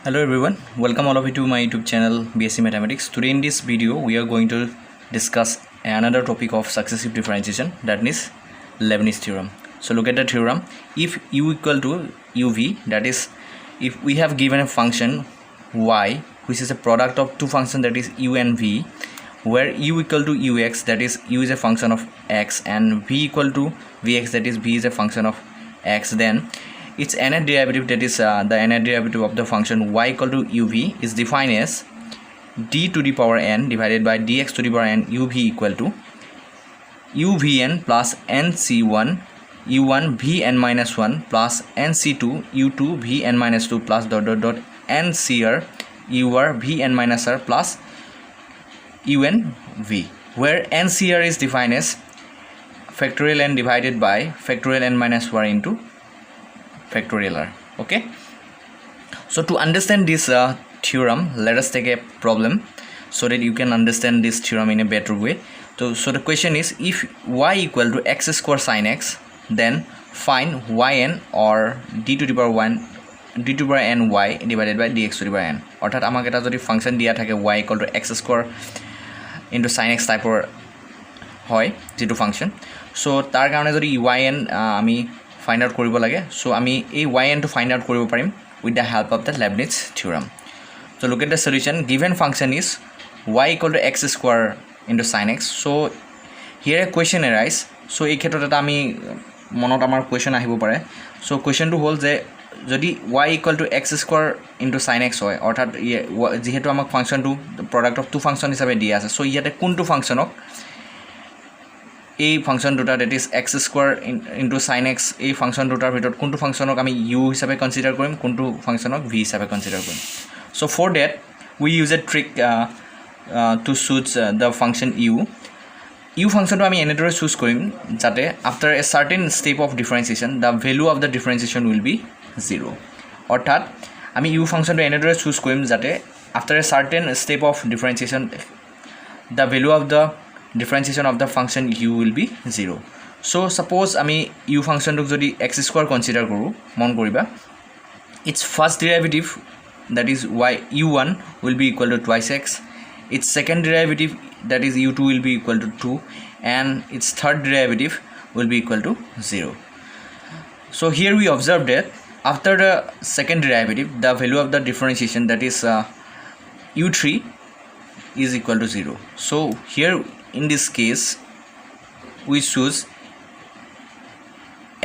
Hello everyone, welcome all of you to my YouTube channel BSc Mathematics. Today in this video we are going to discuss another topic of successive differentiation, that is Leibniz theorem. So look at the theorem. If u equal to uv, that is if we have given a function y which is a product of two functions, that is u and v, where u equal to ux, that is u is a function of x, and v equal to vx, that is v is a function of x, then its nth derivative, that is the nth derivative of the function y equal to uv, is defined as d to the power n divided by dx to the power n uv equal to uvn plus nc1 u1 vn minus 1 plus nc2 u2 vn minus 2 plus dot dot dot ncr ur vn minus r plus un v, where ncr is defined as factorial n divided by factorial n minus 1 into factorial r. Okay, so to understand this theorem, let us take a problem so that you can understand this theorem in a better way. So the question is, if y equal to x square sin x, then find yn or d to the power 1 d to the power n y divided by dx to the power n. অর্থাৎ আমাক এটা যদি function দিয়া থাকে y equal to x square into sin x টাইপৰ হয় যেটো function, so তাৰ কাৰণে যদি yn আমি find out কৰিব লাগে, so আমি এই yn to find out কৰিব পাৰিম with the help of the Leibniz theorem. So look at the solution. Given function is y equal to x square into sin x. So here a question arise. So এই ক্ষেত্ৰত এটা আমি মনত আমাৰ question আহিব পাৰে. So question to হল যে যদি y equal to x square into sin x হয়, অৰ্থাৎ যেহেতু আমাক function to product of two function হিচাপে দিয়া আছে, so ইয়াতে কোনটো ফাংশনক এই ফাংশন দুটা, that is x square into sin x, এই ফাংশন দুটাৰ ভিতৰত কোনটো ফাংশনক আমি u হিচাপে কনসিডাৰ কৰিম, কোনটো ফাংশনক v হিচাপে consider Karim. So for that we use a trick to choose the function u ফাংশনটো আমি এনেদৰে চুজ কৰিম যাতে after a certain step of differentiation the value of the differentiation will be 0. অৰ্থাৎ আমি u ফাংশনটো এনেদৰে choose কৰিম যাতে after a certain step of differentiation the value of the differentiation of the function u will be 0. So suppose আমি u function টোক যদি x square consider কৰো, মন কৰিবা its first derivative, that is y u1 will be equal to twice x, its second derivative, that is u2 will be equal to 2, and its third derivative will be equal to 0. So here we observe that after the second derivative the value of the differentiation, that is u3 is equal to 0. So here in this case we choose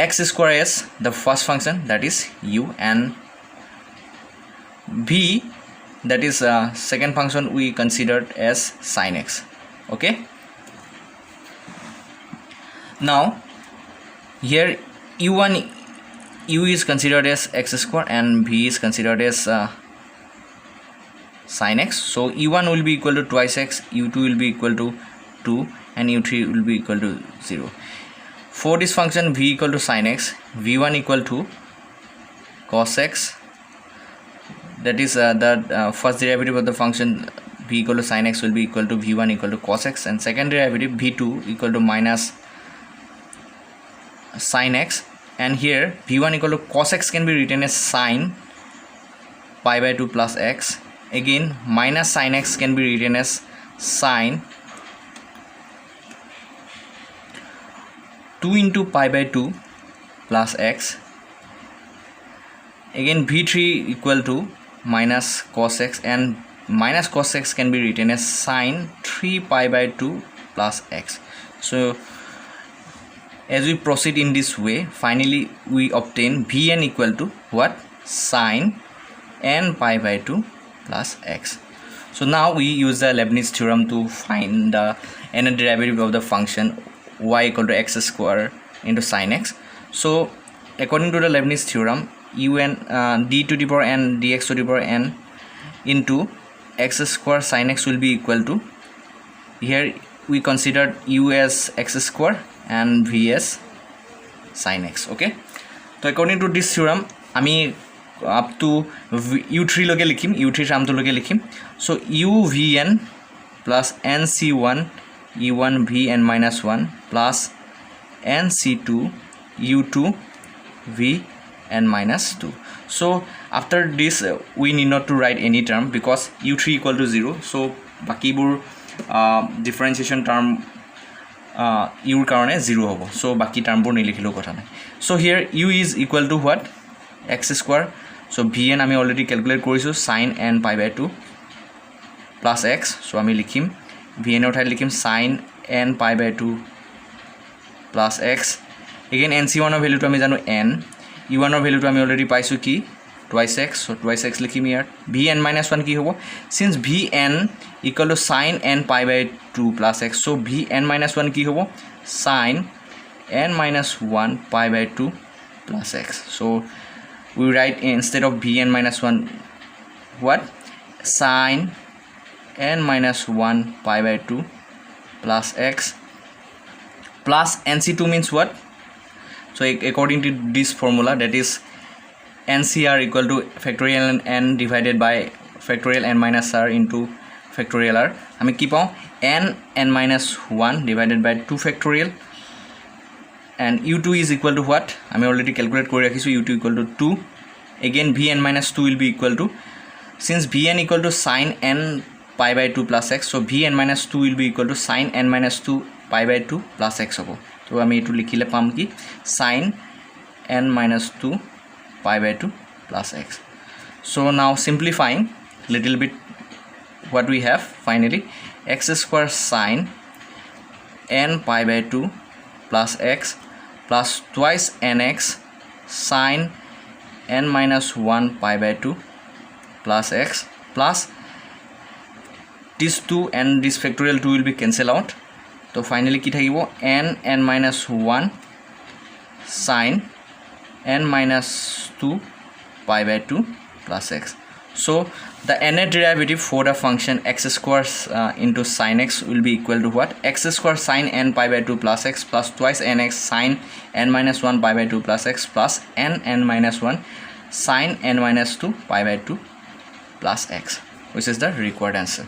x square as the first function, that is u, and v, that is second function we considered as sin x. Okay, now here u is considered as x square and v is considered as sin x. So u1 will be equal to twice x, u2 will be equal to 2, and u3 will be equal to 0. For this function v equal to sin x, v1 equal to cos x, that is the first derivative of the function v equal to sin x will be equal to v1 equal to cos x, and second derivative v2 equal to minus sin x, and here v1 equal to cos x can be written as sin pi by 2 plus x, again minus sin x can be written as sin 2 into pi by 2 plus x, again v3 equal to minus cos x, and minus cos x can be written as sin 3 pi by 2 plus x. So as we proceed in this way, finally we obtain vn equal to what? Sin n pi by 2 plus x. So now we use the Leibniz theorem to find the nth derivative of the function y equal to x square into sin x. So according to the Leibniz theorem, un d to the power n dx to the power n into x square sin x will be equal to, here we considered u as x square and v as sin x. Okay, so according to this theorem আমি up to u3 লগে লিখিম, u3 টার্মটো লগে লিখিম. So uvn plus nc1 u1 vn minus 1 plus nc2 u2 v n minus 2. So after this we need not to write any term because u3 equal to 0. So bakibur differentiation term u karone 0 hobo. So baki term bur nilikhilo kotha nai. So here u is equal to what? X square. So vn ami already calculate korisu sin n pi by 2 plus x. So ami likhim vn othai likhim sin n pi by 2 plus x. Again nc1 of value to ami janu n, u1 of value to ami already paisu ki twice x. So twice x likhim here. Vn minus 1 ki hobo? Since vn equal to sin n pi by 2 plus x, so vn minus 1 ki hobo? Sin n minus 1 pi by 2 plus x. So we write instead of vn minus 1 what? Sin n minus 1 pi by 2 plus x plus nc2 means what? So according to this formula, that is ncr equal to factorial n divided by factorial n minus r into factorial r. আমি কি পাও n minus 1 divided by 2 factorial, and u2 is equal to what? আমি already calculate kori rakhisu u2 equal to 2. Again vn minus 2 will be equal to, since vn equal to sin n pi by 2 plus x, so vn minus 2 will be equal to sin n minus 2 pi by 2 plus x hobo. So আমি এটু লিখিলে পাম কি sin n minus 2 pi by 2 plus x. So now simplifying little bit, what we have finally, x square sin n pi by 2 plus x plus twice nx sin n minus 1 pi by 2 plus x plus this 2 and this factorial 2 will be cancel out. So finally ki thakibo n minus 1 sin n minus 2 pi by 2 plus x. So the nth derivative for the function x square into sin x will be equal to what? X square sin n pi by 2 plus x plus twice nx sin n minus 1 pi by 2 plus x plus n minus 1 sin n minus 2 pi by 2 plus x, which is the required answer.